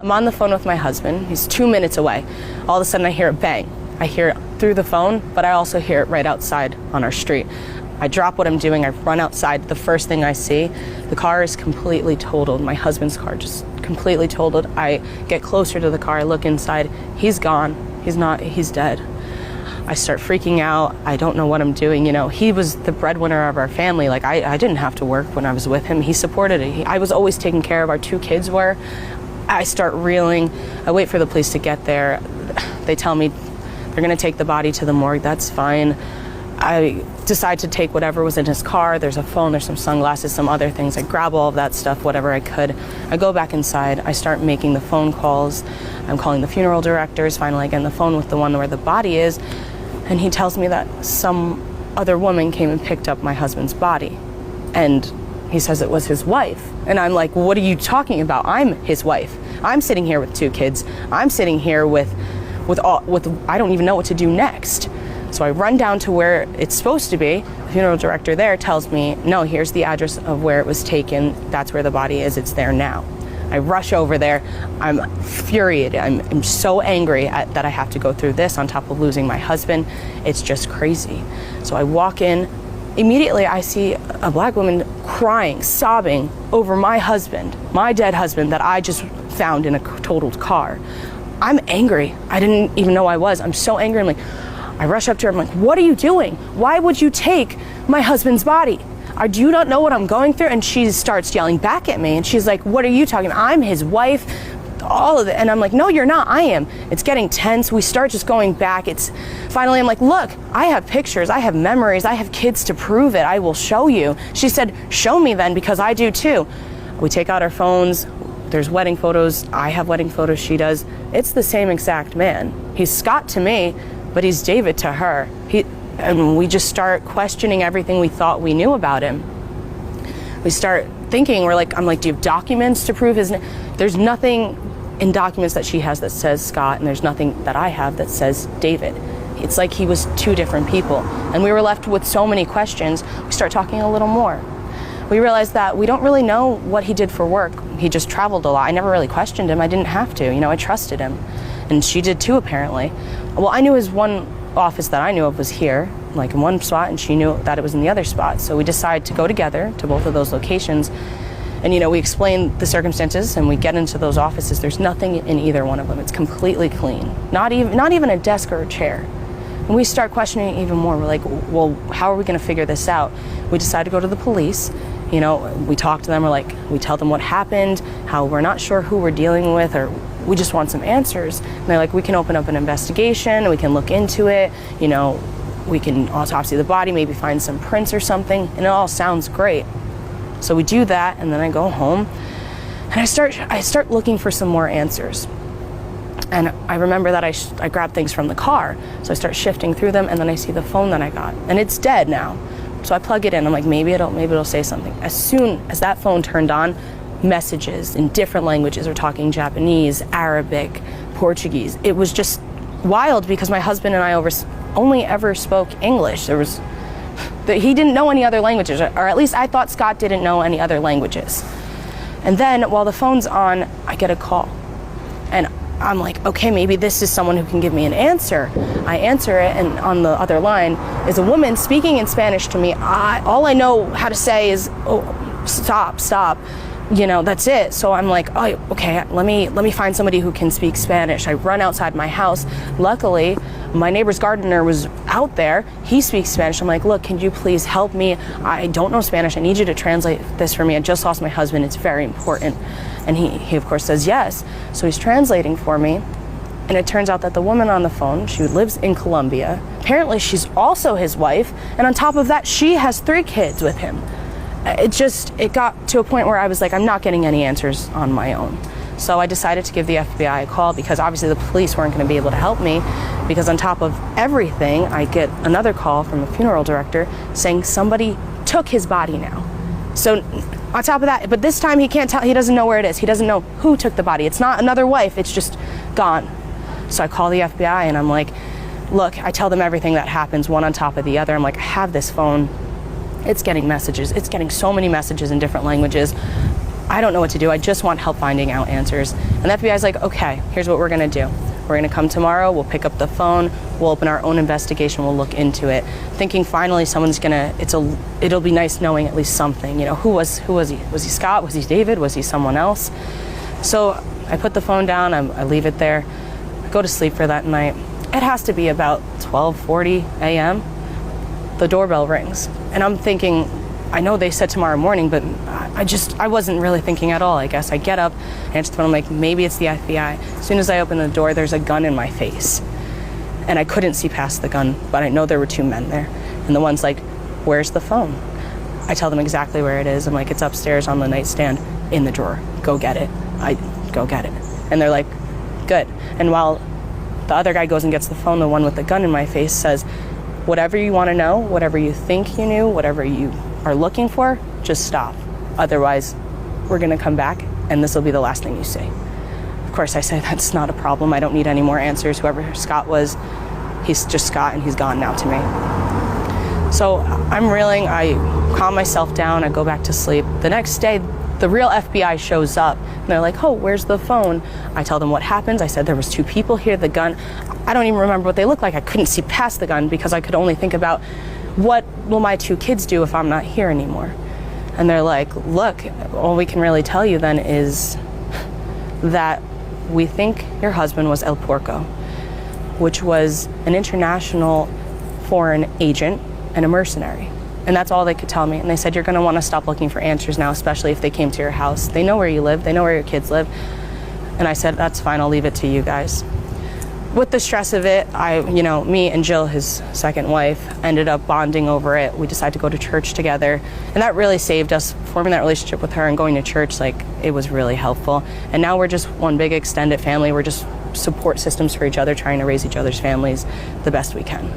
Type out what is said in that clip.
I'm on the phone with my husband. He's 2 minutes away. All of a sudden I hear a bang. I hear it through the phone, but I also hear it right outside on our street. I drop what I'm doing, I run outside. The first thing I see, the car is completely totaled. My husband's car just completely totaled. I get closer to the car, I look inside. He's gone. He's dead. I start freaking out. I don't know what I'm doing. He was the breadwinner of our family. Like, I didn't have to work when I was with him. He supported it. I was always taking care of our 2 kids were. I start reeling. I wait for the police to get there. They tell me they're gonna take the body to the morgue. That's fine. I decide to take whatever was in his car. There's a phone, there's some sunglasses, some other things. I grab all of that stuff, whatever I could. I go back inside. I start making the phone calls. I'm calling the funeral directors. Finally, I get on the phone with the one where the body is. And he tells me that some other woman came and picked up my husband's body. And he says it was his wife. And I'm like, what are you talking about? I'm his wife. I'm sitting here with 2 kids. I'm sitting here with I don't even know what to do next. So I run down to where it's supposed to be. The funeral director there tells me, no, here's the address of where it was taken. That's where the body is. It's there now. I rush over there. I'm infuriated. I'm so angry that I have to go through this on top of losing my husband. It's just crazy. So I walk in. Immediately I see a black woman crying, sobbing over my husband, my dead husband that I just found in a totaled car. I'm angry. I didn't even know I was. I'm so angry. I rush up to her. I'm like, what are you doing? Why would you take my husband's body? Do you not know what I'm going through? And she starts yelling back at me. And she's like, what are you talking about? I'm his wife. All of it. And I'm like, no, you're not. I am. It's getting tense. We start just going back. Finally, I'm like, look, I have pictures. I have memories. I have kids to prove it. I will show you. She said, show me then, because I do too. We take out our phones. There's wedding photos. I have wedding photos. She does. It's the same exact man. He's Scott to me, but he's David to her. And we just start questioning everything we thought we knew about him. We start thinking, I'm like, do you have documents to prove his name? There's nothing in documents that she has that says Scott, and there's nothing that I have that says David. It's like he was 2 different people. And we were left with so many questions. We start talking a little more. We realized that we don't really know what he did for work. He just traveled a lot. I never really questioned him. I didn't have to. I trusted him. And she did too, apparently. Well, I knew his one office that I knew of was here, in one spot, and she knew that it was in the other spot. So we decided to go together to both of those locations. And, we explain the circumstances, and we get into those offices. There's nothing in either one of them. It's completely clean. Not even a desk or a chair. And we start questioning even more. We're like, well, how are we going to figure this out? We decide to go to the police. We talk to them. We tell them what happened, how we're not sure who we're dealing with, or we just want some answers. And they're like, we can open up an investigation. We can look into it. We can autopsy the body, maybe find some prints or something. And it all sounds great. So we do that, and then I go home, and I start looking for some more answers. And I remember that I grabbed things from the car, so I start shifting through them, and then I see the phone that I got, and it's dead now. So I plug it in. I'm like, maybe it'll say something. As soon as that phone turned on, messages in different languages. We're talking Japanese, Arabic, Portuguese. It was just wild because my husband and I only ever spoke English. He didn't know any other languages, or at least I thought Scott didn't know any other languages. And then while the phone's on, I get a call. And I'm like, okay, maybe this is someone who can give me an answer. I answer it, and on the other line is a woman speaking in Spanish to me. All I know how to say is, oh, stop. That's it. So I'm like, oh, okay, let me find somebody who can speak Spanish. I run outside my house. Luckily, my neighbor's gardener was out there. He speaks Spanish. I'm like, look, can you please help me? I don't know Spanish. I need you to translate this for me. I just lost my husband. It's very important. And he of course says yes. So he's translating for me. And it turns out that the woman on the phone, she lives in Colombia. Apparently she's also his wife. And on top of that, she has 3 kids with him. It got to a point where I was like, I'm not getting any answers on my own. So I decided to give the FBI a call, because obviously the police weren't going to be able to help me, because on top of everything, I get another call from the funeral director saying somebody took his body now. So on top of that, but this time he can't tell, he doesn't know where it is. He doesn't know who took the body. It's not another wife, it's just gone. So I call the FBI and I'm like, look, I tell them everything that happens, one on top of the other. I'm like, I have this phone. It's getting messages. It's getting so many messages in different languages. I don't know what to do. I just want help finding out answers. And the FBI is like, okay, here's what we're gonna do. We're gonna come tomorrow, we'll pick up the phone, we'll open our own investigation, we'll look into it. Thinking finally someone's gonna, it'll be nice knowing at least something. You know, who was he? Was he Scott? Was he David? Was he someone else? So I put the phone down, I leave it there, I go to sleep for that night. It has to be about 12:40 a.m. The doorbell rings, and I'm thinking, I know they said tomorrow morning, but I wasn't really thinking at all, I guess. I get up, answer the phone, I'm like, maybe it's the FBI. As soon as I open the door, there's a gun in my face. And I couldn't see past the gun, but I know there were two men there. And the one's like, where's the phone? I tell them exactly where it is. I'm like, it's upstairs on the nightstand in the drawer. Go get it. I go get it. And they're like, good. And while the other guy goes and gets the phone, the one with the gun in my face says, whatever you want to know, whatever you think you knew, whatever you are looking for, just stop. Otherwise, we're going to come back and this will be the last thing you see. Of course, I say that's not a problem. I don't need any more answers. Whoever Scott was, he's just Scott and he's gone now to me. So I'm reeling, I calm myself down, I go back to sleep. The next day, the real FBI shows up and they're like, oh, where's the phone? I tell them what happens. I said there was two people here, the gun. I don't even remember what they looked like. I couldn't see past the gun because I could only think about what will my two kids do if I'm not here anymore. And they're like, look, all we can really tell you then is that we think your husband was El Porco, which was an international foreign agent and a mercenary. And that's all they could tell me. And they said, you're going to want to stop looking for answers now, especially if they came to your house. They know where you live. They know where your kids live. And I said, that's fine. I'll leave it to you guys. With the stress of it, me and Jill, his second wife, ended up bonding over it. We decided to go to church together. And that really saved us. Forming that relationship with her and going to church, it was really helpful. And now we're just one big extended family. We're just support systems for each other, trying to raise each other's families the best we can.